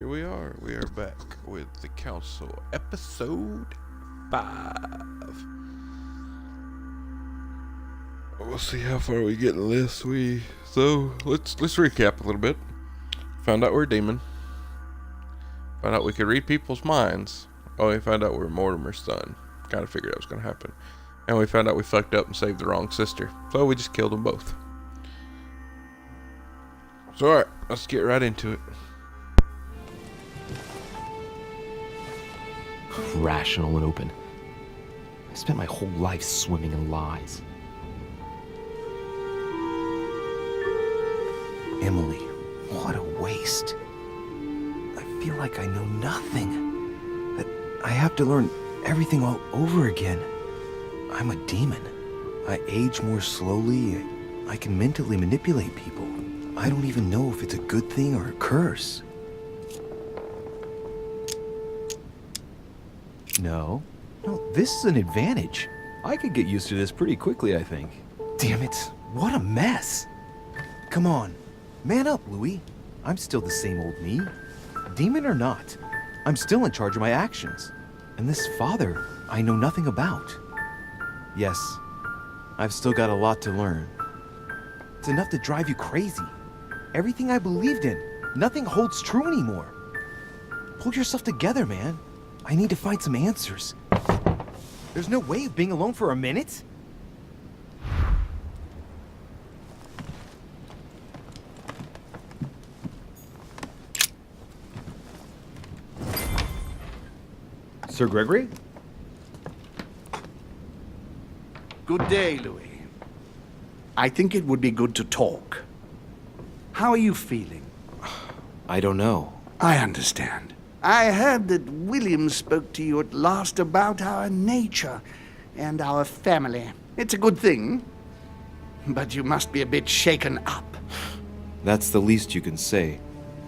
here we are. We are back with the council, episode 5. We'll see how far we get in this. Let's recap a little bit. Found out we're a demon. Found out we could read people's minds. Oh, we found out we're Mortimer's son. Kind of figured that was going to happen. And we found out we fucked up and saved the wrong sister. So we just killed them both. So alright, let's get right into it. Rational and open. I spent my whole life swimming in lies. Emily, what a waste. I feel like I know nothing. That I have to learn everything all over again. I'm a demon. I age more slowly. I can mentally manipulate people. I don't even know if it's a good thing or a curse. No, this is an advantage. I could get used to this pretty quickly, I think. Damn it, what a mess. Come on, man up, Louis. I'm still the same old me. Demon or not, I'm still in charge of my actions. And this father, I know nothing about. Yes, I've still got a lot to learn. It's enough to drive you crazy. Everything I believed in, nothing holds true anymore. Pull yourself together, man. I need to find some answers. There's no way of being alone for a minute? Sir Gregory? Good day, Louis. I think it would be good to talk. How are you feeling? I don't know. I understand. I heard that William spoke to you at last about our nature and our family. It's a good thing, but you must be a bit shaken up. That's the least you can say.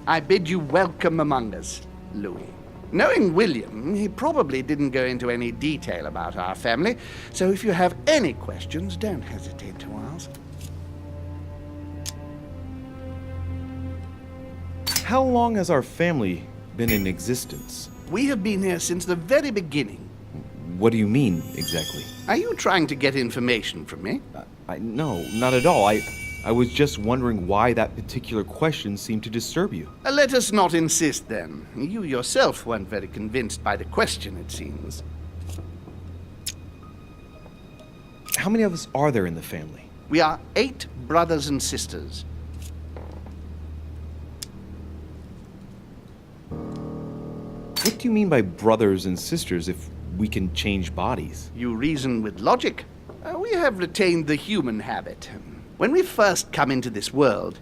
I bid you welcome among us, Louis. Knowing William, he probably didn't go into any detail about our family, so if you have any questions, don't hesitate to ask. How long has our family been in existence? We have been here since the very beginning. What do you mean, exactly? Are you trying to get information from me? No, not at all. I was just wondering why that particular question seemed to disturb you. Let us not insist, then. You yourself weren't very convinced by the question, it seems. How many of us are there in the family? We are 8 brothers and sisters. What do you mean by brothers and sisters if we can change bodies? You reason with logic. We have retained the human habit. When we first come into this world,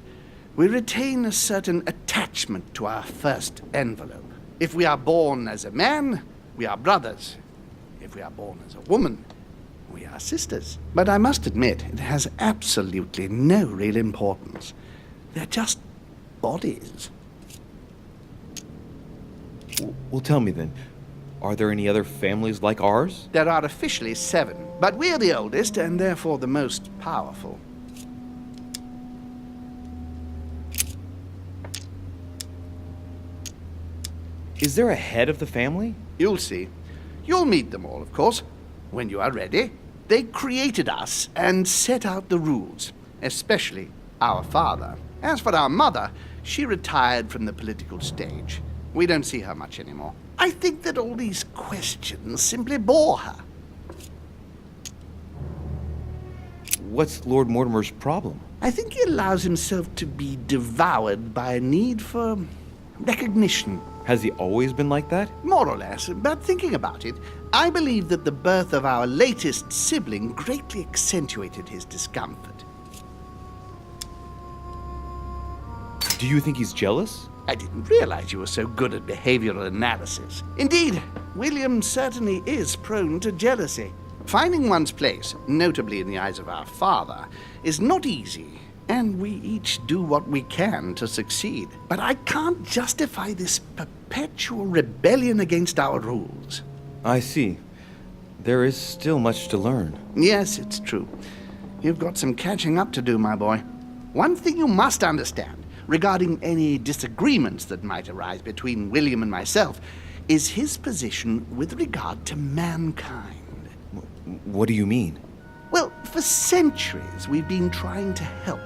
we retain a certain attachment to our first envelope. If we are born as a man, we are brothers. If we are born as a woman, we are sisters. But I must admit, it has absolutely no real importance. They're just bodies. Well, tell me then, are there any other families like ours? There are officially 7, but we're the oldest and therefore the most powerful. Is there a head of the family? You'll see. You'll meet them all, of course, when you are ready. They created us and set out the rules, especially our father. As for our mother, she retired from the political stage. We don't see her much anymore. I think that all these questions simply bore her. What's Lord Mortimer's problem? I think he allows himself to be devoured by a need for recognition. Has he always been like that? More or less, but thinking about it, I believe that the birth of our latest sibling greatly accentuated his discomfort. Do you think he's jealous? I didn't realize you were so good at behavioral analysis. Indeed, William certainly is prone to jealousy. Finding one's place, notably in the eyes of our father, is not easy, and we each do what we can to succeed. But I can't justify this perpetual rebellion against our rules. I see. There is still much to learn. Yes, it's true. You've got some catching up to do, my boy. One thing you must understand. regarding any disagreements that might arise between William and myself is his position with regard to mankind. What do you mean? Well, for centuries we've been trying to help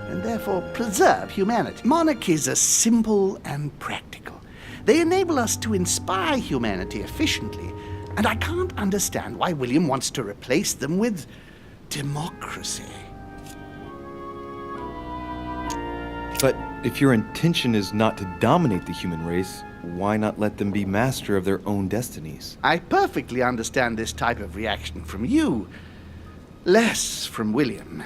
and therefore preserve humanity. Monarchies are simple and practical. They enable us to inspire humanity efficiently, and I can't understand why William wants to replace them with democracy. But if your intention is not to dominate the human race, why not let them be master of their own destinies? I perfectly understand this type of reaction from you, less from William.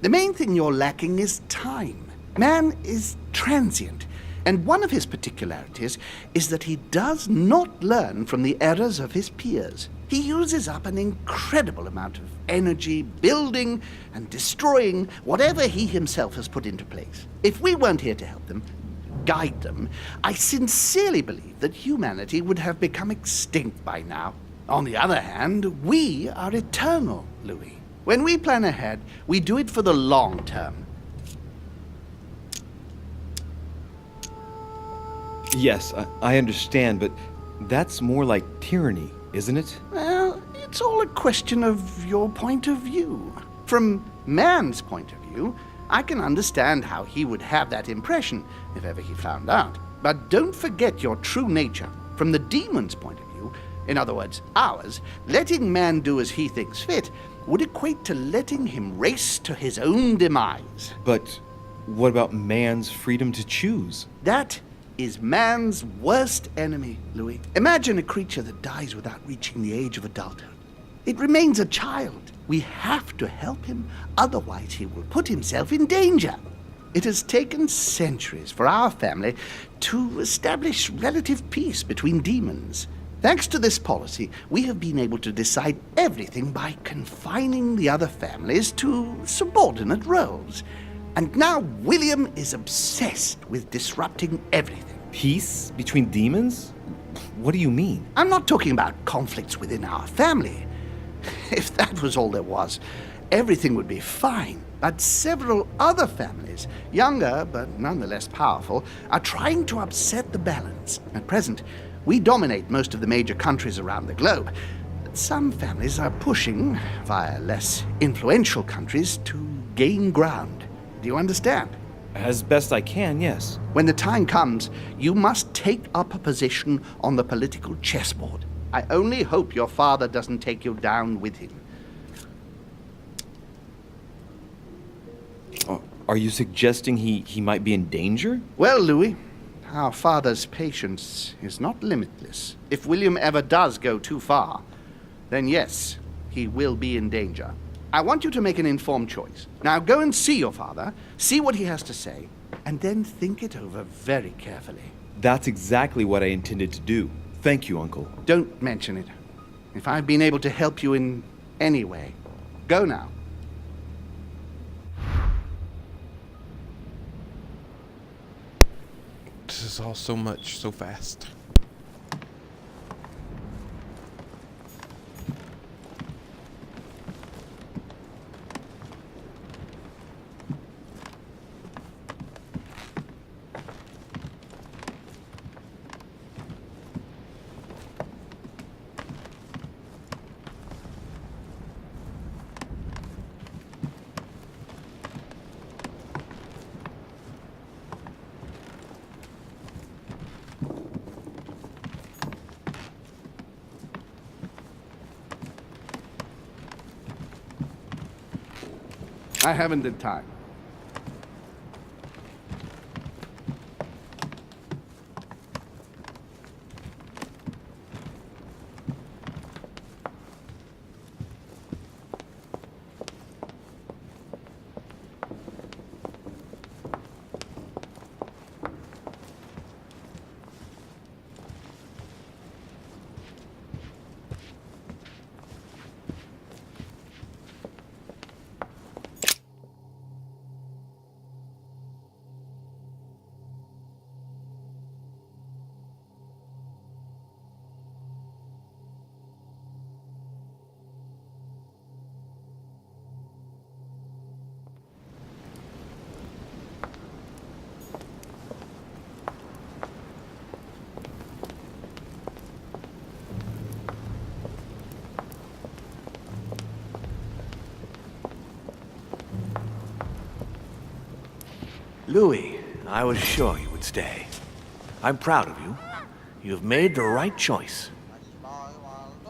The main thing you're lacking is time. Man is transient, and one of his particularities is that he does not learn from the errors of his peers. He uses up an incredible amount of energy building and destroying whatever he himself has put into place. If we weren't here to help them, guide them, I sincerely believe that humanity would have become extinct by now. On the other hand, we are eternal, Louis. When we plan ahead, we do it for the long term. Yes, I understand, but that's more like tyranny, isn't it? Well, it's all a question of your point of view. From man's point of view, I can understand how he would have that impression if ever he found out. But don't forget your true nature. From the demon's point of view, in other words, ours, letting man do as he thinks fit would equate to letting him race to his own demise. But what about man's freedom to choose? That is man's worst enemy, Louis. Imagine a creature that dies without reaching the age of adulthood. It remains a child. We have to help him, otherwise he will put himself in danger. It has taken centuries for our family to establish relative peace between demons. Thanks to this policy, we have been able to decide everything by confining the other families to subordinate roles. And now William is obsessed with disrupting everything. Peace between demons? What do you mean? I'm not talking about conflicts within our family. If that was all there was, everything would be fine. But several other families, younger but nonetheless powerful, are trying to upset the balance. At present, we dominate most of the major countries around the globe. But some families are pushing, via less influential countries, to gain ground. Do you understand? As best I can, yes. When the time comes, you must take up a position on the political chessboard. I only hope your father doesn't take you down with him. Are you suggesting he might be in danger? Well, Louis, our father's patience is not limitless. If William ever does go too far, then yes, he will be in danger. I want you to make an informed choice. Now go and see your father, see what he has to say, and then think it over very carefully. That's exactly what I intended to do. Thank you, Uncle. Don't mention it. If I've been able to help you in any way, go now. This is all so much, so fast. I haven't the time. Louis, I was sure you would stay. I'm proud of you. You have made the right choice.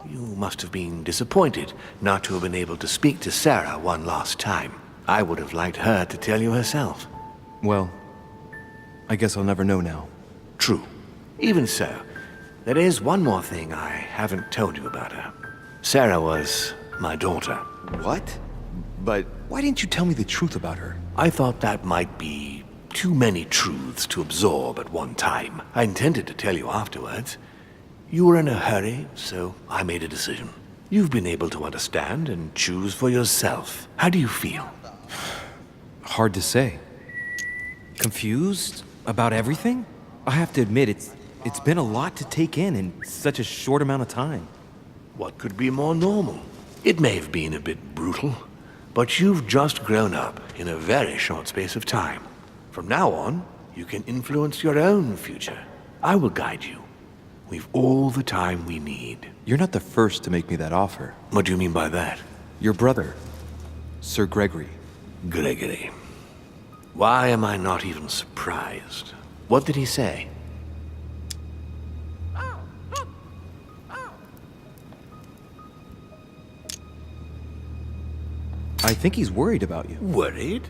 You must have been disappointed not to have been able to speak to Sarah one last time. I would have liked her to tell you herself. Well, I guess I'll never know now. True. Even so, there is one more thing I haven't told you about her. Sarah was my daughter. What? But why didn't you tell me the truth about her? I thought that might be too many truths to absorb at one time. I intended to tell you afterwards. You were in a hurry, so I made a decision. You've been able to understand and choose for yourself. How do you feel? Hard to say. Confused about everything? I have to admit, it's been a lot to take in such a short amount of time. What could be more normal? It may have been a bit brutal, but you've just grown up in a very short space of time. From now on, you can influence your own future. I will guide you. We've all the time we need. You're not the first to make me that offer. What do you mean by that? Your brother, Sir Gregory. Gregory. Why am I not even surprised? What did he say? I think he's worried about you. Worried?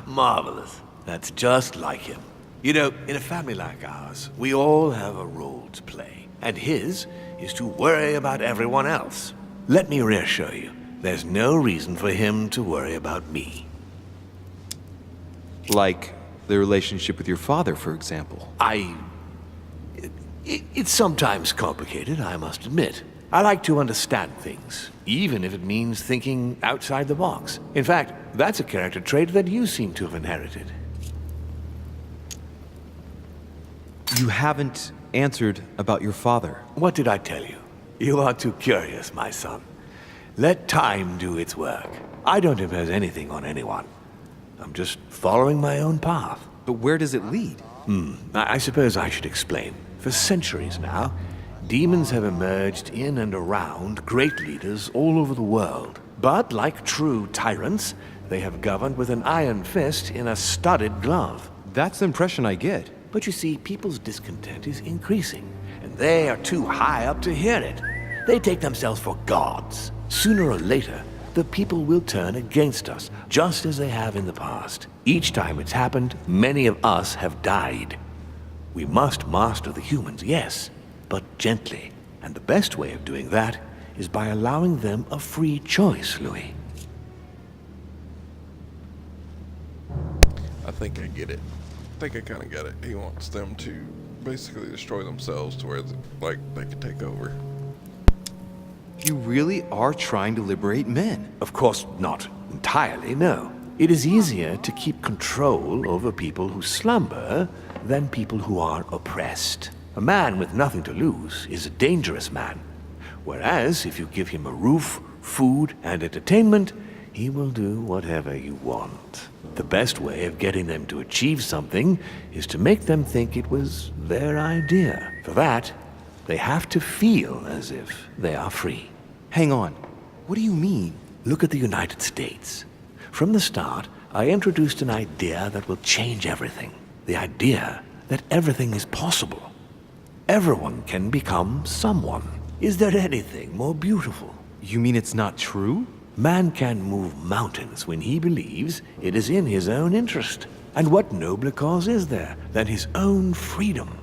Marvelous. That's just like him. You know, in a family like ours, we all have a role to play, and his is to worry about everyone else. Let me reassure you, there's no reason for him to worry about me. Like the relationship with your father, for example. It's sometimes complicated, I must admit. I like to understand things, even if it means thinking outside the box. In fact, that's a character trait that you seem to have inherited. You haven't answered about your father. What did I tell you? You are too curious, my son. Let time do its work. I don't impose anything on anyone. I'm just following my own path. But where does it lead? I suppose I should explain. For centuries now, demons have emerged in and around great leaders all over the world. But like true tyrants, they have governed with an iron fist in a studded glove. That's the impression I get. But you see, people's discontent is increasing, and they are too high up to hear it. They take themselves for gods. Sooner or later, the people will turn against us, just as they have in the past. Each time it's happened, many of us have died. We must master the humans, yes, but gently. And the best way of doing that is by allowing them a free choice, Louis. I think I get it. I think I kind of get it. He wants them to basically destroy themselves to where, like, they can take over. You really are trying to liberate men. Of course, not entirely, no. It is easier to keep control over people who slumber than people who are oppressed. A man with nothing to lose is a dangerous man. Whereas, if you give him a roof, food, and entertainment, he will do whatever you want. The best way of getting them to achieve something is to make them think it was their idea. For that, they have to feel as if they are free. Hang on. What do you mean? Look at the United States. From the start, I introduced an idea that will change everything. The idea that everything is possible. Everyone can become someone. Is there anything more beautiful? You mean it's not true? Man can move mountains when he believes it is in his own interest. And what nobler cause is there than his own freedom?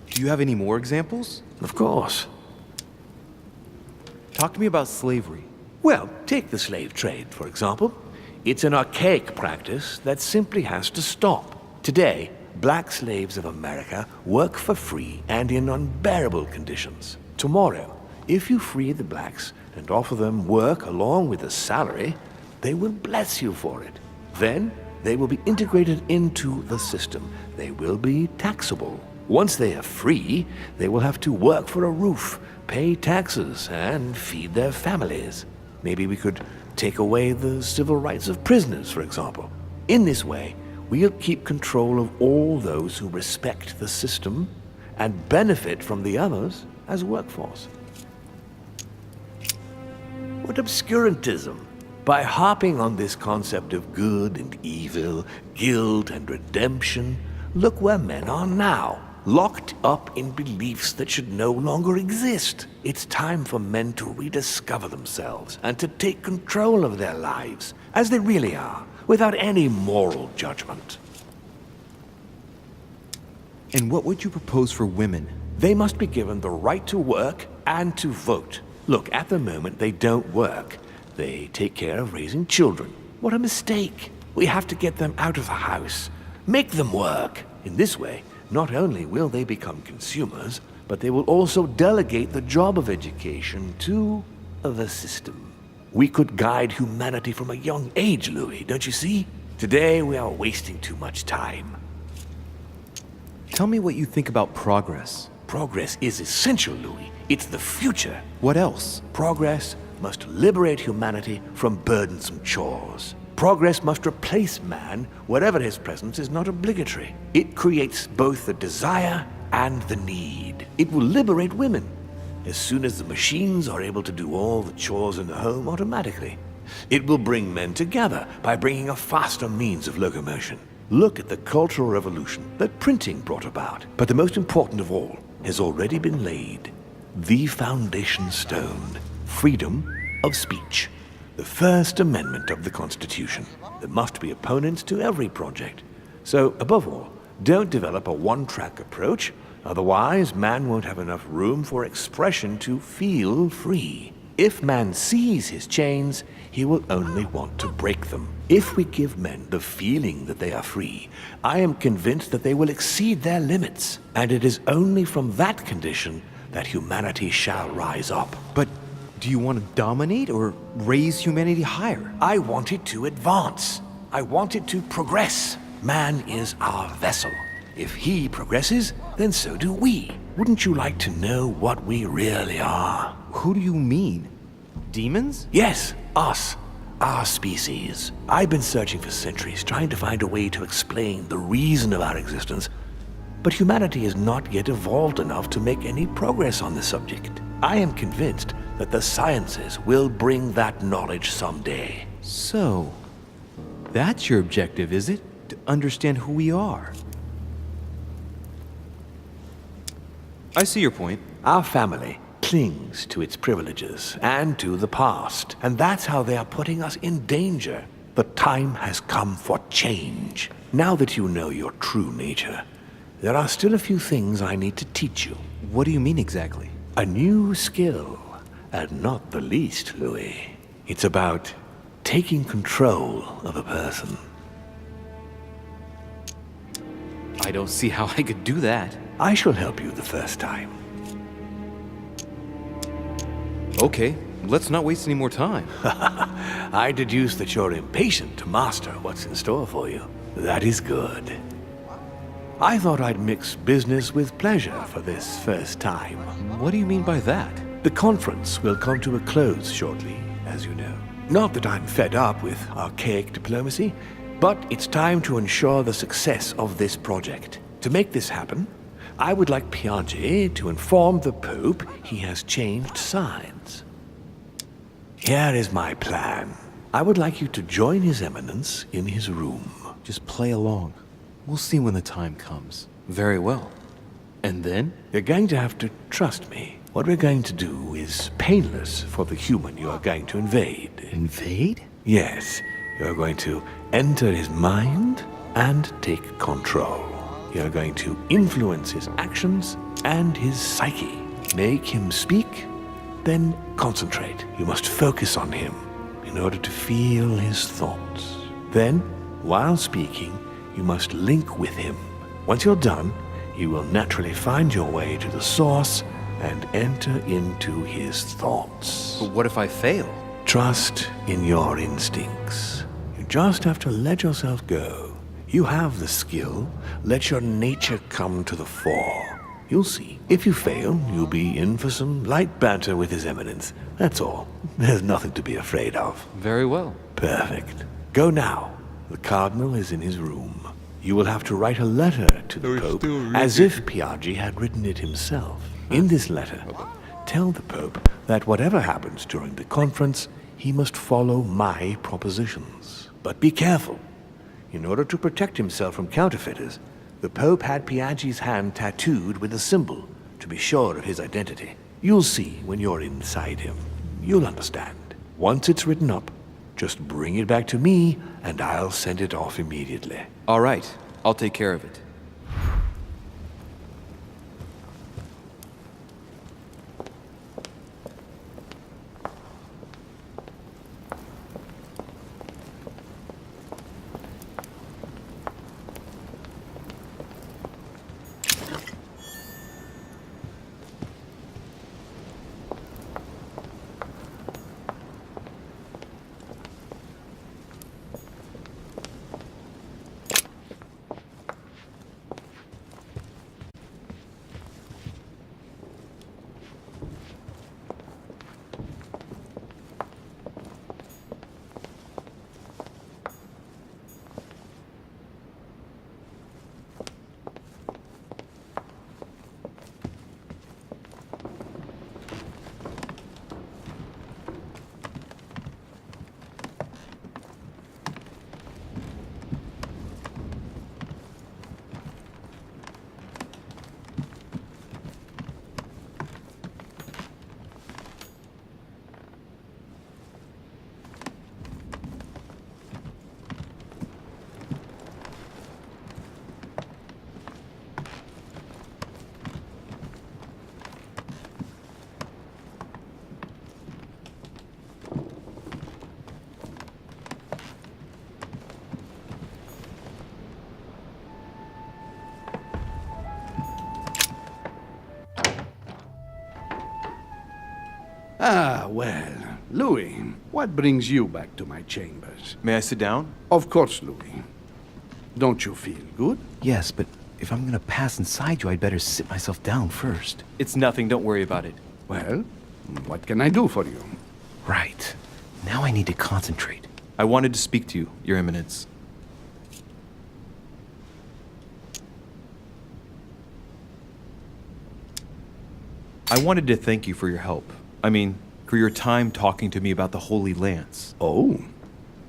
Do you have any more examples? Of course. Talk to me about slavery. Well, take the slave trade, for example. It's an archaic practice that simply has to stop. Today, black slaves of America work for free and in unbearable conditions. Tomorrow, if you free the blacks and offer them work along with a salary, they will bless you for it. Then, they will be integrated into the system. They will be taxable. Once they are free, they will have to work for a roof, pay taxes, and feed their families. Maybe we could take away the civil rights of prisoners, for example. In this way, we'll keep control of all those who respect the system and benefit from the others as workforce. What obscurantism! By harping on this concept of good and evil, guilt and redemption, look where men are now, locked up in beliefs that should no longer exist. It's time for men to rediscover themselves and to take control of their lives as they really are, without any moral judgment. And what would you propose for women? They must be given the right to work and to vote. Look, at the moment they don't work. They take care of raising children. What a mistake. We have to get them out of the house. Make them work. In this way, not only will they become consumers, but they will also delegate the job of education to the system. We could guide humanity from a young age, Louis, don't you see? Today we are wasting too much time. Tell me what you think about progress. Progress is essential, Louis. It's the future. What else? Progress must liberate humanity from burdensome chores. Progress must replace man wherever his presence is not obligatory. It creates both the desire and the need. It will liberate women as soon as the machines are able to do all the chores in the home automatically. It will bring men together by bringing a faster means of locomotion. Look at the cultural revolution that printing brought about. But the most important of all has already been laid. The foundation stone. Freedom of speech. The First Amendment of the Constitution. There must be opponents to every project. So, above all, don't develop a one-track approach, otherwise man won't have enough room for expression to feel free. If man sees his chains, he will only want to break them. If we give men the feeling that they are free, I am convinced that they will exceed their limits, and it is only from that condition that humanity shall rise up. But do you want to dominate or raise humanity higher? I want it to advance. I want it to progress. Man is our vessel. If he progresses, then so do we. Wouldn't you like to know what we really are? Who do you mean? Demons? Yes, us. Our species. I've been searching for centuries, trying to find a way to explain the reason of our existence, but humanity has not yet evolved enough to make any progress on the subject. I am convinced that the sciences will bring that knowledge someday. So, that's your objective, is it? To understand who we are. I see your point. Our family clings to its privileges and to the past, and that's how they are putting us in danger. The time has come for change. Now that you know your true nature, there are still a few things I need to teach you. What do you mean exactly? A new skill, and not the least, Louis. It's about taking control of a person. I don't see how I could do that. I shall help you the first time. Okay, let's not waste any more time. I deduce that you're impatient to master what's in store for you. That is good. I thought I'd mix business with pleasure for this first time. What do you mean by that? The conference will come to a close shortly, as you know. Not that I'm fed up with archaic diplomacy, but it's time to ensure the success of this project. To make this happen, I would like Piaget to inform the Pope he has changed sides. Here is my plan. I would like you to join His Eminence in his room. Just play along. We'll see when the time comes. Very well. And then? You're going to have to trust me. What we're going to do is painless for the human you are going to invade. Invade? Yes, you're going to enter his mind and take control. You're going to influence his actions and his psyche. Make him speak, then concentrate. You must focus on him in order to feel his thoughts. Then, while speaking, you must link with him. Once you're done, you will naturally find your way to the source and enter into his thoughts. But what if I fail? Trust in your instincts. You just have to let yourself go. You have the skill. Let your nature come to the fore. You'll see. If you fail, you'll be in for some light banter with His Eminence. That's all. There's nothing to be afraid of. Very well. Perfect. Go now. The Cardinal is in his room. You will have to write a letter to the Pope as if Piaget had written it himself. In this letter, tell the Pope that whatever happens during the conference, he must follow my propositions. But be careful. In order to protect himself from counterfeiters, the Pope had Piaggi's hand tattooed with a symbol to be sure of his identity. You'll see when you're inside him. You'll understand. Once it's written up, just bring it back to me, and I'll send it off immediately. All right, I'll take care of it. Ah, well, Louis, what brings you back to my chambers? May I sit down? Of course, Louis. Don't you feel good? Yes, but if I'm gonna pass inside you, I'd better sit myself down first. It's nothing, don't worry about it. Well, what can I do for you? Right. Now I need to concentrate. I wanted to speak to you, Your Eminence. I wanted to thank you for your help. I mean, for your time talking to me about the Holy Lance. Oh,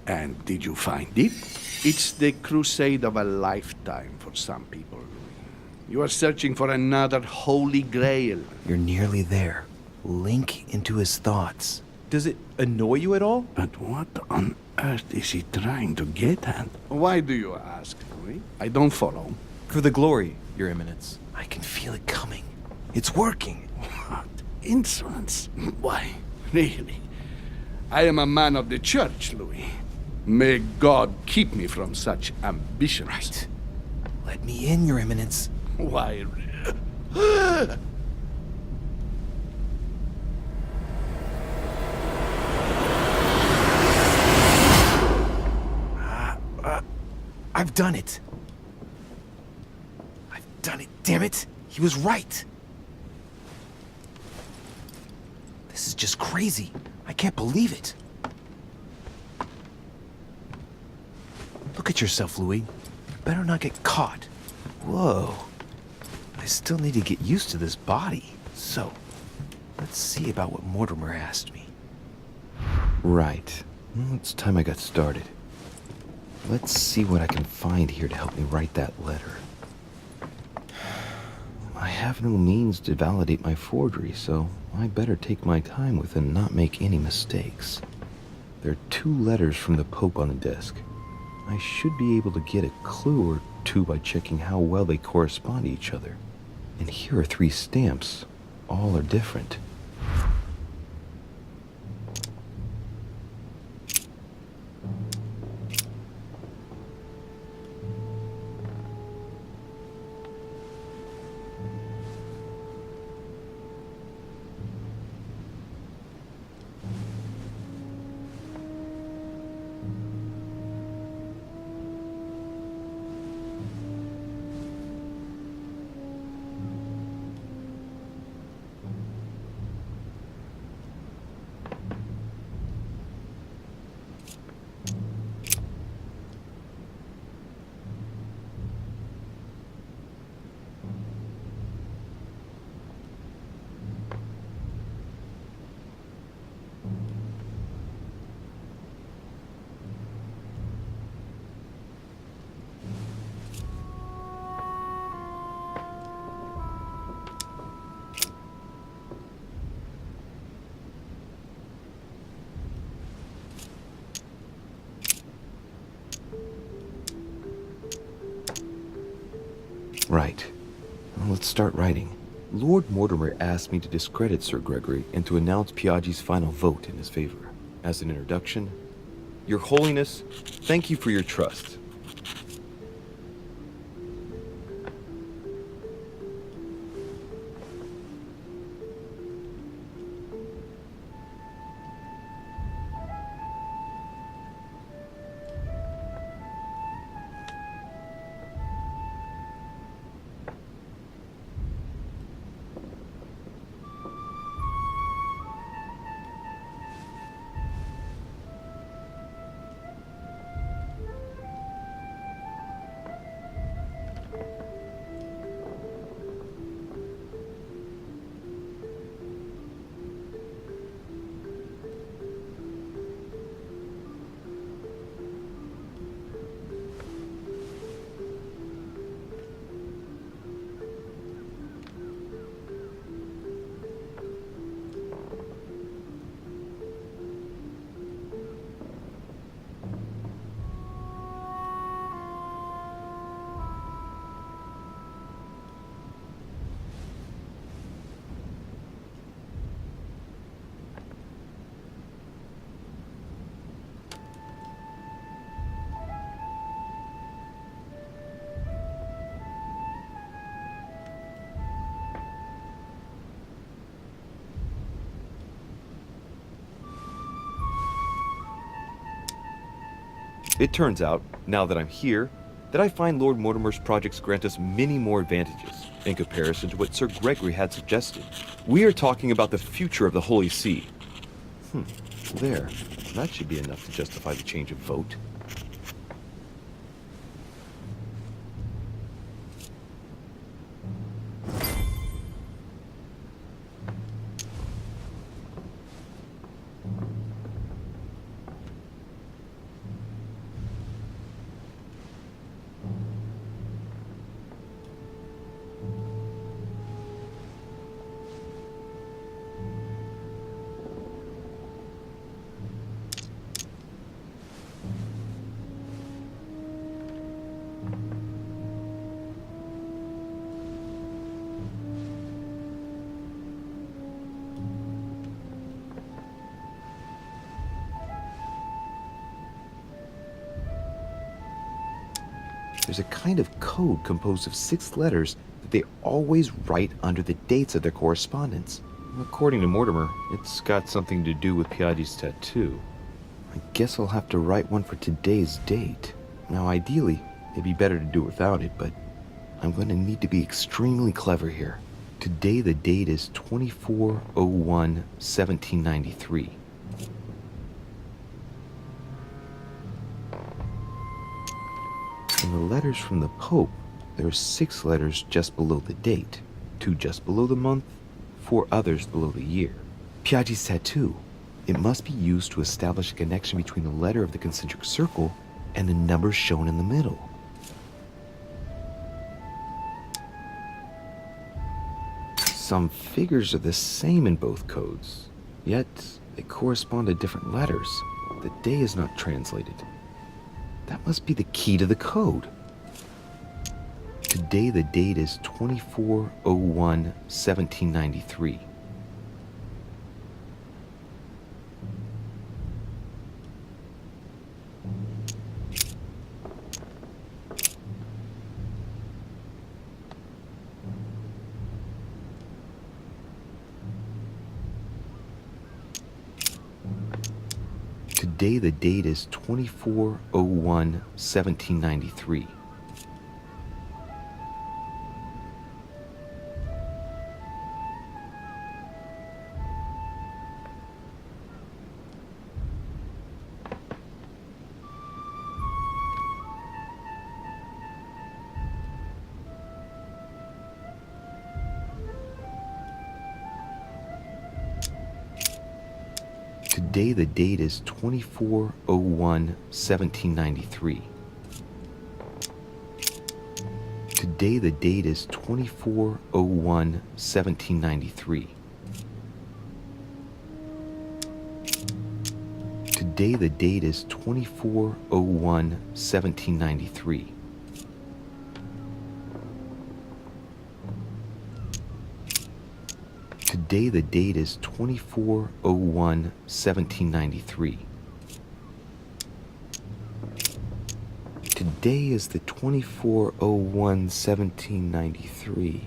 and did you find it? It's the crusade of a lifetime for some people, Louis. You are searching for another holy grail. You're nearly there. Link into his thoughts. Does it annoy you at all? But what on earth is he trying to get at? Why do you ask, Louis? I don't follow. For the glory, Your Eminence. I can feel it coming. It's working. What insolence? Why, really? I am a man of the church, Louis. May God keep me from such ambitions. Right. Let me in, Your Eminence. Why? I've done it. I've done it, damn it. He was right. This is just crazy. I can't believe it. Look at yourself, Louis. You better not get caught. Whoa. I still need to get used to this body. So, let's see about what Mortimer asked me. Right. Well, it's time I got started. Let's see what I can find here to help me write that letter. I have no means to validate my forgery, so I better take my time with it and not make any mistakes. There are 2 letters from the Pope on the desk. I should be able to get a clue or 2 by checking how well they correspond to each other. And here are 3 stamps. All are different. Right. Well, let's start writing. Lord Mortimer asked me to discredit Sir Gregory and to announce Piaggi's final vote in his favor. As an introduction, Your Holiness, thank you for your trust. It turns out, now that I'm here, that I find Lord Mortimer's projects grant us many more advantages in comparison to what Sir Gregory had suggested. We are talking about the future of the Holy See. There. That should be enough to justify the change of vote. There's a kind of code composed of 6 letters that they always write under the dates of their correspondence. According to Mortimer, it's got something to do with Piaggi's tattoo. I guess I'll have to write one for today's date. Now, ideally, it'd be better to do without it, but I'm going to need to be extremely clever here. Today, the date is 24/01/1793. In the letters from the Pope, there are 6 letters just below the date, 2 just below the month, 4 others below the year. Piaggi's tattoo. It must be used to establish a connection between the letter of the concentric circle and the number shown in the middle. Some figures are the same in both codes, yet they correspond to different letters. The day is not translated. That must be the key to the code. Today the date is 24/01/1793. Today the date is 24/01/1793. Today the date is 24/01/1793. Today the date is 24/01/1793. Today the date is 24/01/1793. Today the date is 24/01/1793. Today is the 24/01/1793.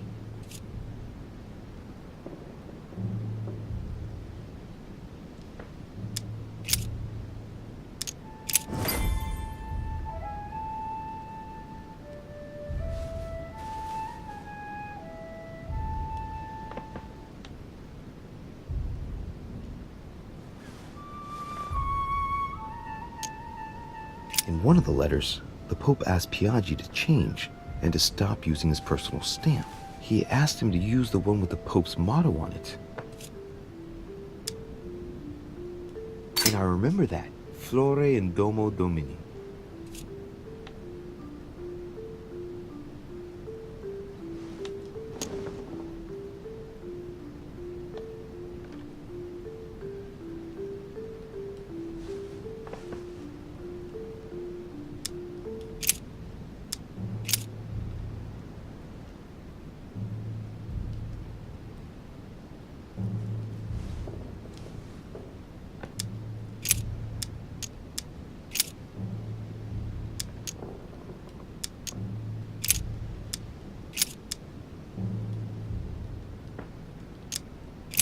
In one of the letters, the Pope asked Piaggi to change and to stop using his personal stamp. He asked him to use the one with the Pope's motto on it. And I remember that. Flore in Domo Domini.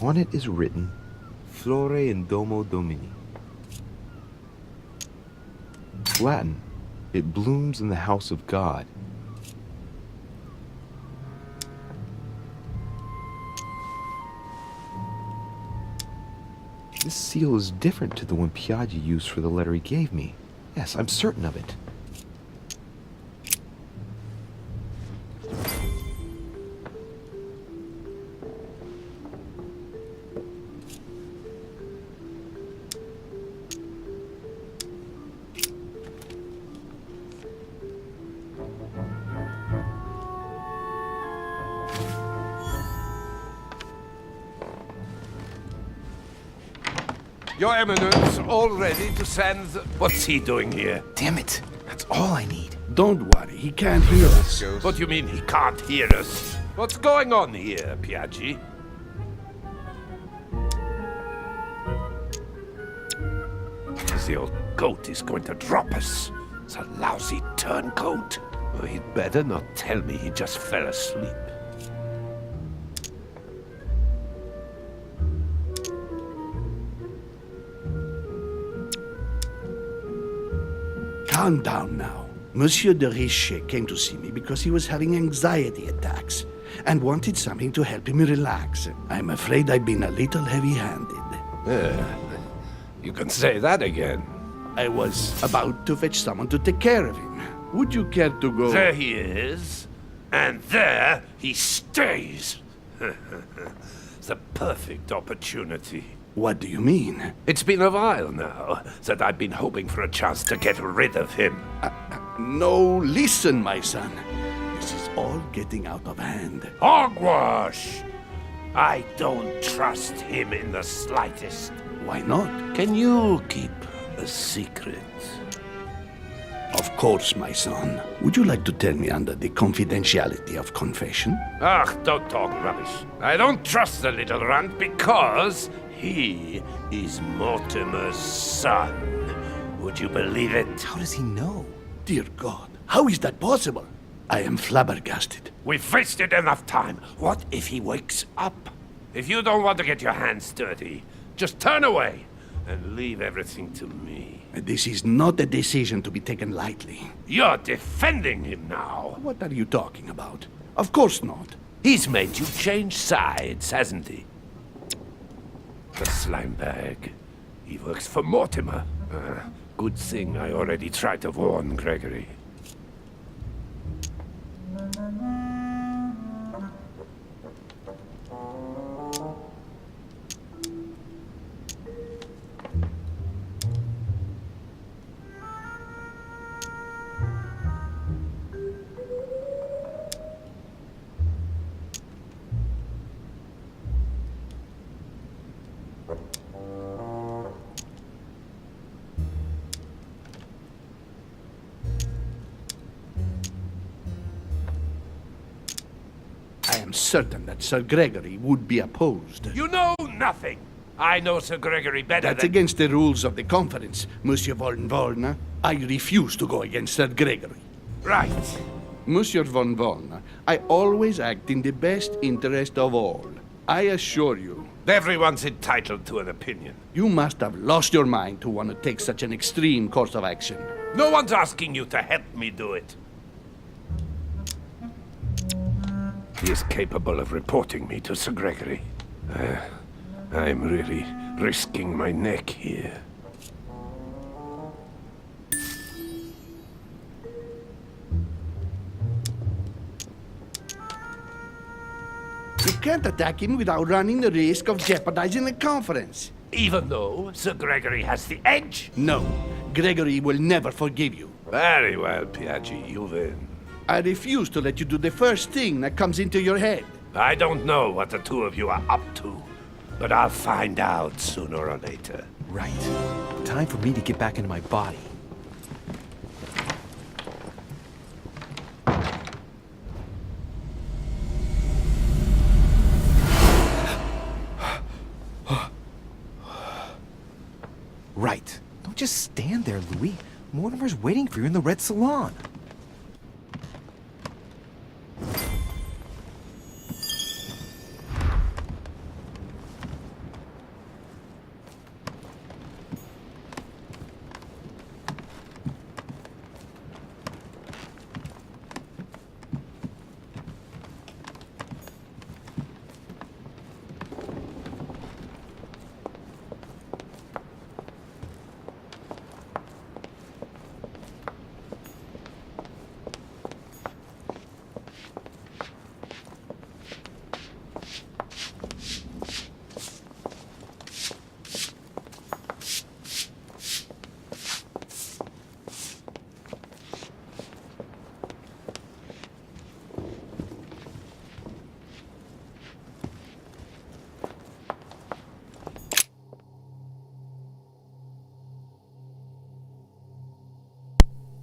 On it is written, Flore in Domo Domini. Latin, it blooms in the house of God. This seal is different to the one Piaggi used for the letter he gave me. Yes, I'm certain of it. Your Eminence, all ready to send... What's he doing here? Damn it. That's all I need. Don't worry, he can't hear us. Ghost. What do you mean he can't hear us? What's going on here, Piaggi? The old goat is going to drop us. It's a lousy turncoat. Oh, he'd better not tell me he just fell asleep. Calm down now. Monsieur de Richet came to see me because he was having anxiety attacks and wanted something to help him relax. I'm afraid I've been a little heavy-handed. You can say that again. I was about to fetch someone to take care of him. Would you care to go? There he is, and there he stays. The perfect opportunity. What do you mean? It's been a while now that I've been hoping for a chance to get rid of him. No, listen, my son. This is all getting out of hand. Hogwash! I don't trust him in the slightest. Why not? Can you keep a secret? Of course, my son. Would you like to tell me under the confidentiality of confession? Don't talk rubbish. I don't trust the little runt because he is Mortimer's son. Would you believe it? How does he know? Dear God, how is that possible? I am flabbergasted. We've wasted enough time. What if he wakes up? If you don't want to get your hands dirty, just turn away and leave everything to me. This is not a decision to be taken lightly. You're defending him now. What are you talking about? Of course not. He's made you change sides, hasn't he? The slime bag. He works for Mortimer. Good thing I already tried to warn Gregory. am certain that Sir Gregory would be opposed. You know nothing. I know Sir Gregory better That's than... against the rules of the conference, Monsieur von Wollner. I refuse to go against Sir Gregory. Right. Monsieur von Wollner, I always act in the best interest of all. I assure you. Everyone's entitled to an opinion. You must have lost your mind to want to take such an extreme course of action. No one's asking you to help me do it. He is capable of reporting me to Sir Gregory. I'm really risking my neck here. You can't attack him without running the risk of jeopardizing the conference. Even though Sir Gregory has the edge? No, Gregory will never forgive you. Very well, Piaggi, you win. I refuse to let you do the first thing that comes into your head. I don't know what the two of you are up to, but I'll find out sooner or later. Right. Time for me to get back into my body. Right. Don't just stand there, Louis. Mortimer's waiting for you in the red salon.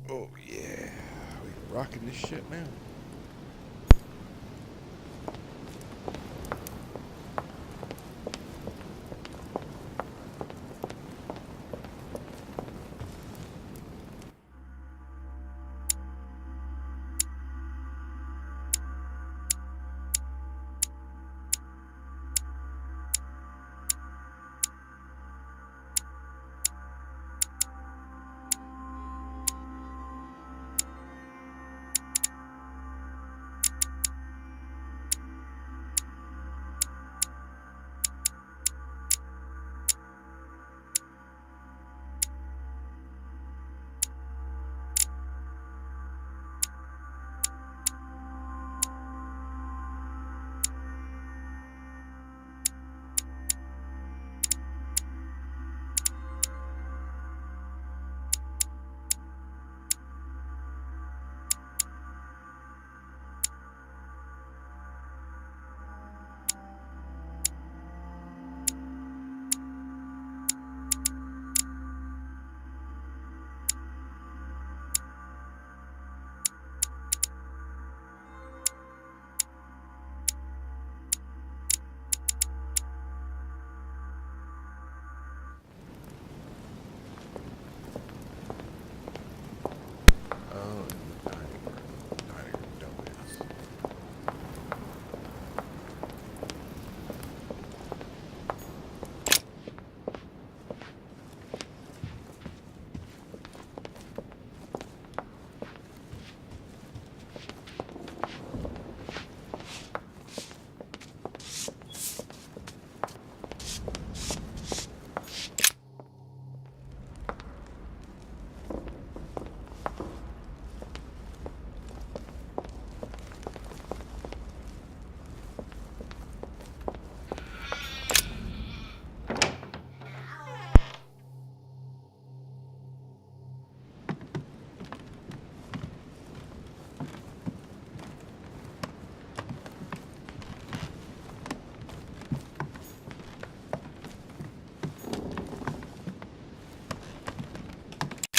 Oh yeah, we rocking this shit now.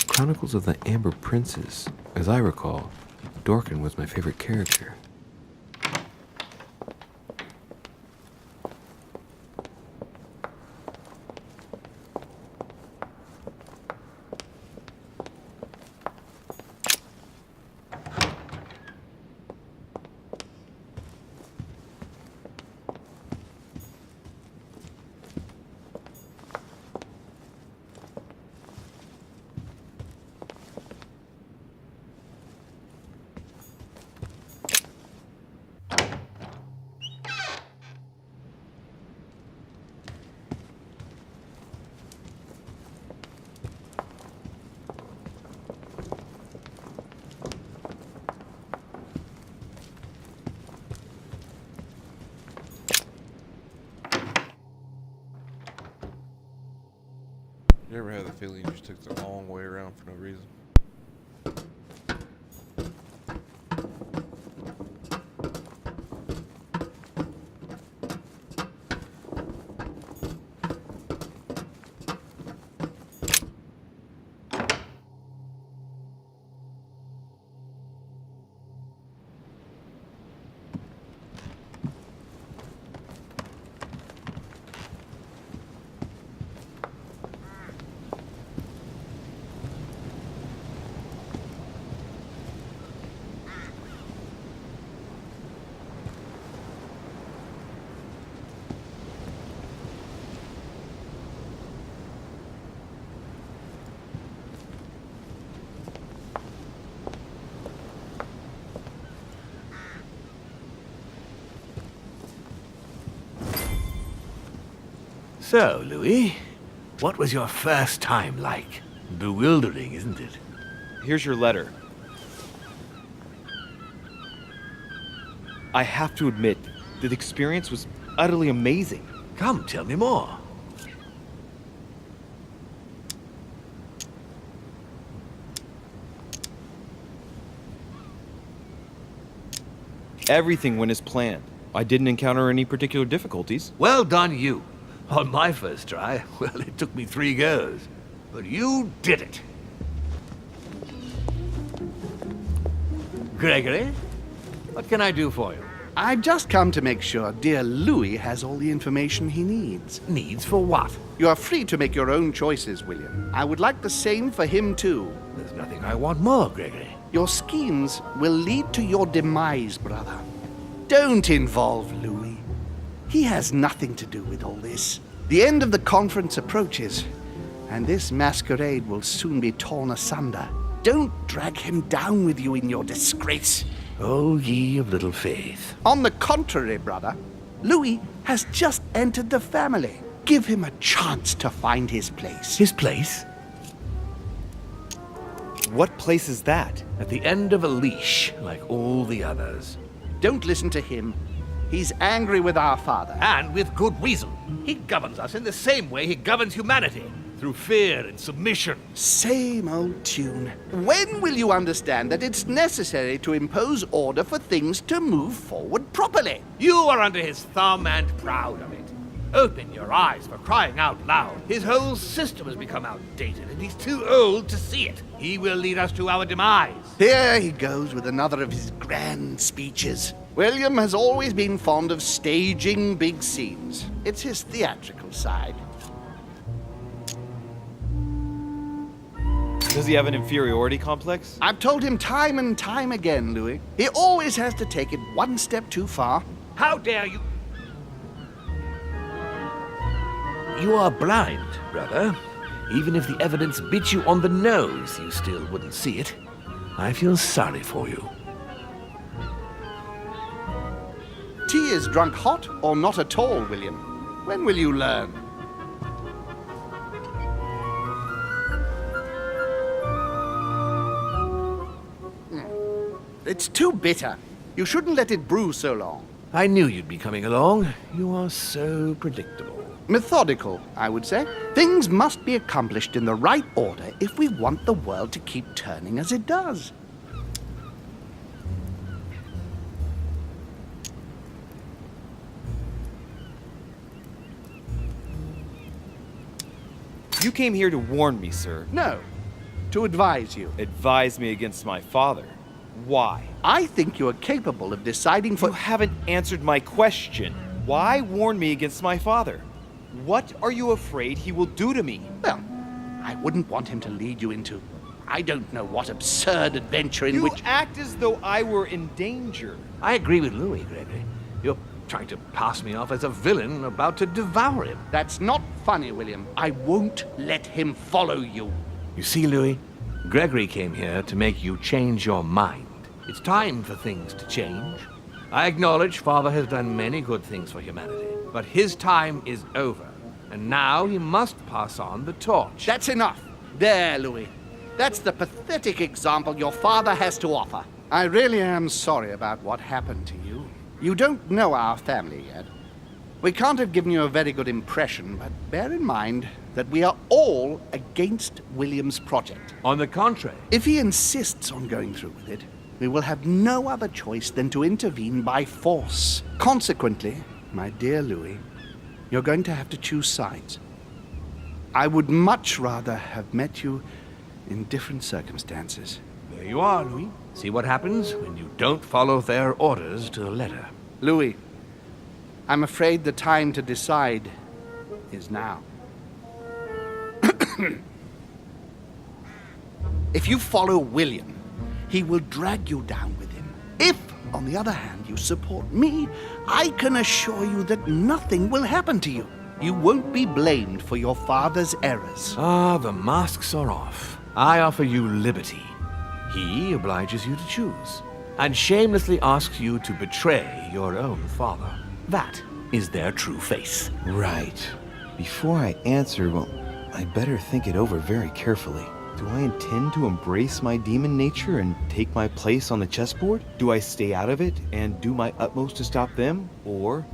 Chronicles of the Amber Princes. As I recall, Dorkin was my favorite character. You ever had the feeling you just took the long way around for no reason? So, Louis, what was your first time like? Bewildering, isn't it? Here's your letter. I have to admit, the experience was utterly amazing. Come, tell me more. Everything went as planned. I didn't encounter any particular difficulties. Well done, you. On my first try, well, it took me 3 goes. But you did it. Gregory, what can I do for you? I've just come to make sure dear Louis has all the information he needs. Needs for what? You are free to make your own choices, William. I would like the same for him, too. There's nothing I want more, Gregory. Your schemes will lead to your demise, brother. Don't involve Louis. He has nothing to do with all this. The end of the conference approaches, and this masquerade will soon be torn asunder. Don't drag him down with you in your disgrace. Oh, ye of little faith. On the contrary, brother, Louis has just entered the family. Give him a chance to find his place. His place? What place is that? At the end of a leash, like all the others. Don't listen to him. He's angry with our father. And with good reason. He governs us in the same way he governs humanity. Through fear and submission. Same old tune. When will you understand that it's necessary to impose order for things to move forward properly? You are under his thumb and proud of it. Open your eyes, for crying out loud. His whole system has become outdated, and he's too old to see it. He will lead us to our demise. Here he goes with another of his grand speeches. William has always been fond of staging big scenes. It's his theatrical side. Does he have an inferiority complex? I've told him time and time again, Louis. He always has to take it one step too far. How dare you? You are blind, brother. Even if the evidence bit you on the nose, you still wouldn't see it. I feel sorry for you. Tea is drunk hot or not at all, William. When will you learn? It's too bitter. You shouldn't let it brew so long. I knew you'd be coming along. You are so predictable. Methodical, I would say. Things must be accomplished in the right order if we want the world to keep turning as it does. You came here to warn me, sir. No, to advise you. Advise me against my father. Why? I think you are capable of deciding for... You haven't answered my question. Why warn me against my father? What are you afraid he will do to me? Well, I wouldn't want him to lead you into... I don't know what absurd adventure in You which... act as though I were in danger. I agree with Louis, Gregory. You're trying to pass me off as a villain about to devour him. That's not funny, William. I won't let him follow you. You see, Louis, Gregory came here to make you change your mind. It's time for things to change. I acknowledge Father has done many good things for humanity, but his time is over, and now he must pass on the torch. That's enough. There, Louis. That's the pathetic example your father has to offer. I really am sorry about what happened to you. You don't know our family yet. We can't have given you a very good impression, but bear in mind, that we are all against William's project. On the contrary, If he insists on going through with it, we will have no other choice than to intervene by force. Consequently, my dear Louis, you're going to have to choose sides. I would much rather have met you in different circumstances. there you are, Louis. See what happens when you don't follow their orders to the letter. Louis, I'm afraid the time to decide is now. If you follow William, he will drag you down with him. If, on the other hand, you support me, I can assure you that nothing will happen to you. You won't be blamed for your father's errors. Ah, the masks are off. I offer you liberty. He obliges you to choose, and shamelessly asks you to betray your own father. That is their true face. Right. Before I answer, well, I better think it over very carefully. Do I intend to embrace my demon nature and take my place on the chessboard? Do I stay out of it and do my utmost to stop them? Or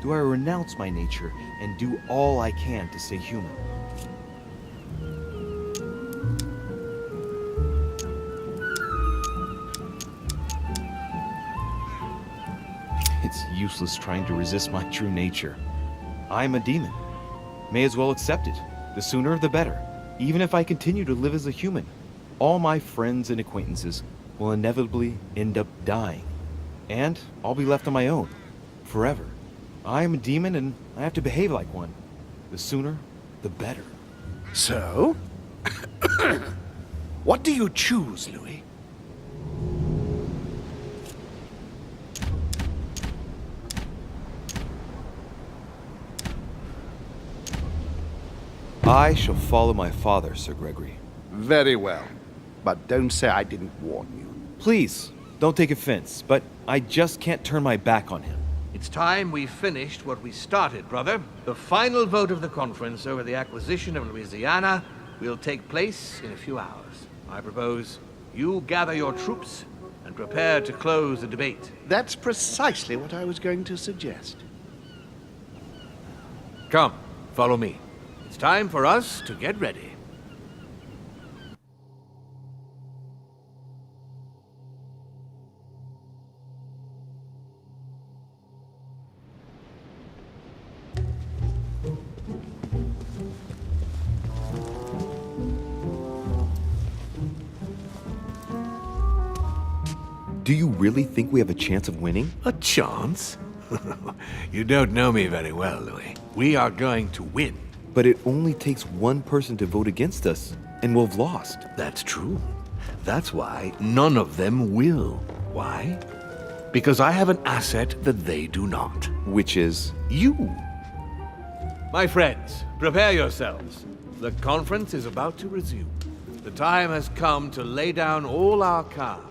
do I renounce my nature and do all I can to stay human? It's useless trying to resist my true nature. I'm a demon. May as well accept it. The sooner the better. Even if I continue to live as a human, all my friends and acquaintances will inevitably end up dying. And I'll be left on my own, forever. I am a demon and I have to behave like one. The sooner, the better. So? What do you choose, Louis? I shall follow my father, Sir Gregory. Very well. But don't say I didn't warn you. Please, don't take offense, but I just can't turn my back on him. It's time we finished what we started, brother. The final vote of the conference over the acquisition of Louisiana will take place in a few hours. I propose you gather your troops and prepare to close the debate. That's precisely what I was going to suggest. Come, follow me. It's time for us to get ready. Do you really think we have a chance of winning? A chance? You don't know me very well, Louis. We are going to win. But it only takes one person to vote against us, and we'll have lost. That's true. That's why none of them will. Why? Because I have an asset that they do not. Which is? You. My friends, prepare yourselves. The conference is about to resume. The time has come to lay down all our cards.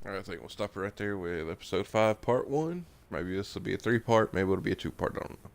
Alright, I think we'll stop it right there with episode 5, part 1. Maybe this will be a 3-part, maybe it'll be a 2-part, I don't know.